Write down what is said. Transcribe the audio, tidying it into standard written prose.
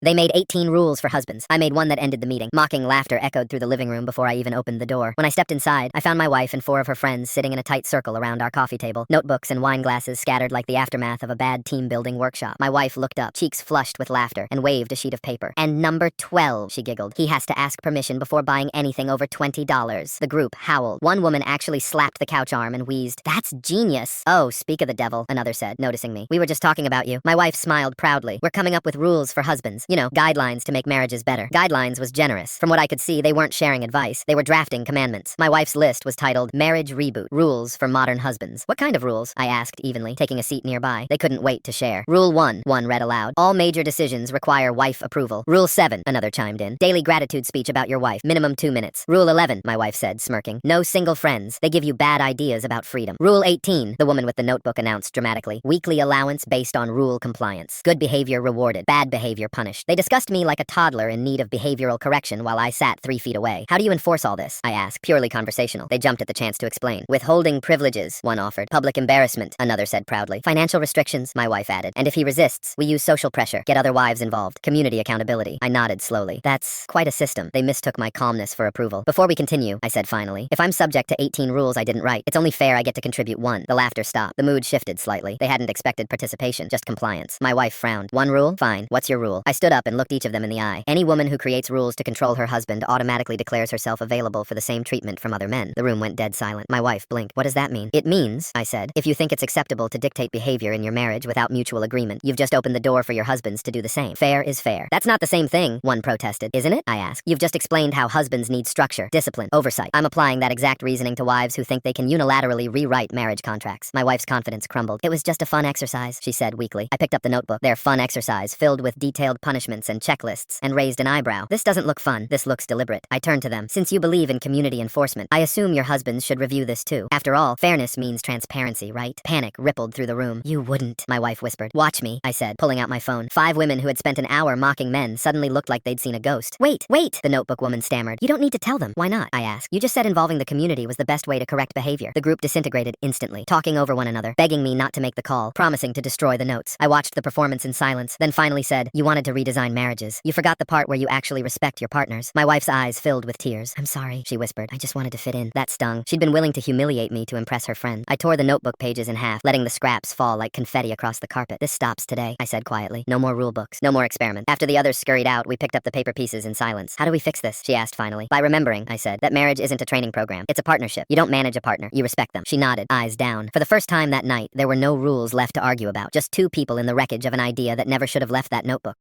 They made 18 rules for husbands. I made one that ended the meeting. Mocking laughter echoed through the living room before I even opened the door. When I stepped inside, I found my wife and 4 of her friends sitting in a tight circle around our coffee table, notebooks and wine glasses scattered like the aftermath of a bad team-building workshop. My wife looked up, cheeks flushed with laughter, and waved a sheet of paper. "And number 12, she giggled. "He has to ask permission before buying anything over $20. The group howled. One woman actually slapped the couch arm and wheezed, "That's genius." "Oh, speak of the devil," another said, noticing me. "We were just talking about you." My wife smiled proudly. "We're coming up with rules for husbands. You know, guidelines to make marriages better." Guidelines was generous. From what I could see, they weren't sharing advice. They were drafting commandments. My wife's list was titled Marriage Reboot, Rules for Modern Husbands. "What kind of rules?" I asked evenly, taking a seat nearby. They couldn't wait to share. "Rule 1, one read aloud. All major decisions require wife approval." "Rule 7, another chimed in. Daily gratitude speech about your wife, minimum 2 minutes." "Rule 11, my wife said, smirking. No single friends. They give you bad ideas about freedom." "Rule 18, the woman with the notebook announced dramatically. Weekly allowance based on rule compliance. Good behavior rewarded, bad behavior punished." They discussed me like a toddler in need of behavioral correction while I sat 3 feet away. "How do you enforce all this?" I asked, purely conversational. They jumped at the chance to explain. "Withholding privileges," one offered. "Public embarrassment," another said proudly. "Financial restrictions," my wife added. "And if he resists, we use social pressure, get other wives involved. Community accountability." I nodded slowly. "That's quite a system." They mistook my calmness for approval. "Before we continue," I said finally, "if I'm subject to 18 rules I didn't write, it's only fair I get to contribute 1. The laughter stopped. The mood shifted slightly. They hadn't expected participation, just compliance. My wife frowned. "1 rule? Fine. What's your rule?" I stood up and looked each of them in the eye. "Any woman who creates rules to control her husband automatically declares herself available for the same treatment from other men." The room went dead silent. My wife blinked. "What does that mean?" "It means," I said, "if you think it's acceptable to dictate behavior in your marriage without mutual agreement, you've just opened the door for your husbands to do the same. Fair is fair." "That's not the same thing," one protested. "Isn't it?" I asked. "You've just explained how husbands need structure, discipline, oversight. I'm applying that exact reasoning to wives who think they can unilaterally rewrite marriage contracts." My wife's confidence crumbled. "It was just a fun exercise," she said weakly. I picked up the notebook, their fun exercise filled with detailed punishments and checklists, and raised an eyebrow. "This doesn't look fun. This looks deliberate." I turned to them. "Since you believe in community enforcement, I assume your husbands should review this too. After all, fairness means transparency, right?" Panic rippled through the room. "You wouldn't," my wife whispered. "Watch me," I said, pulling out my phone. 5 women who had spent an hour mocking men suddenly looked like they'd seen a ghost. Wait, the notebook woman stammered. "You don't need to tell them." "Why not?" I asked. "You just said involving the community was the best way to correct behavior." The group disintegrated instantly, talking over one another, begging me not to make the call, promising to destroy the notes. I watched the performance in silence, then finally said, "You wanted to redesign marriages. You forgot the part where you actually respect your partners." My wife's eyes filled with tears. "I'm sorry," she whispered. "I just wanted to fit in." That stung. She'd been willing to humiliate me to impress her friend. I tore the notebook pages in half, letting the scraps fall like confetti across the carpet. "This stops today," I said quietly. "No more rule books. No more experiments." After the others scurried out, we picked up the paper pieces in silence. "How do we fix this?" she asked finally. "By remembering," I said, "that marriage isn't a training program. It's a partnership. You don't manage a partner. You respect them." She nodded, eyes down. For the first time that night, there were no rules left to argue about, just 2 people in the wreckage of an idea that never should have left that notebook.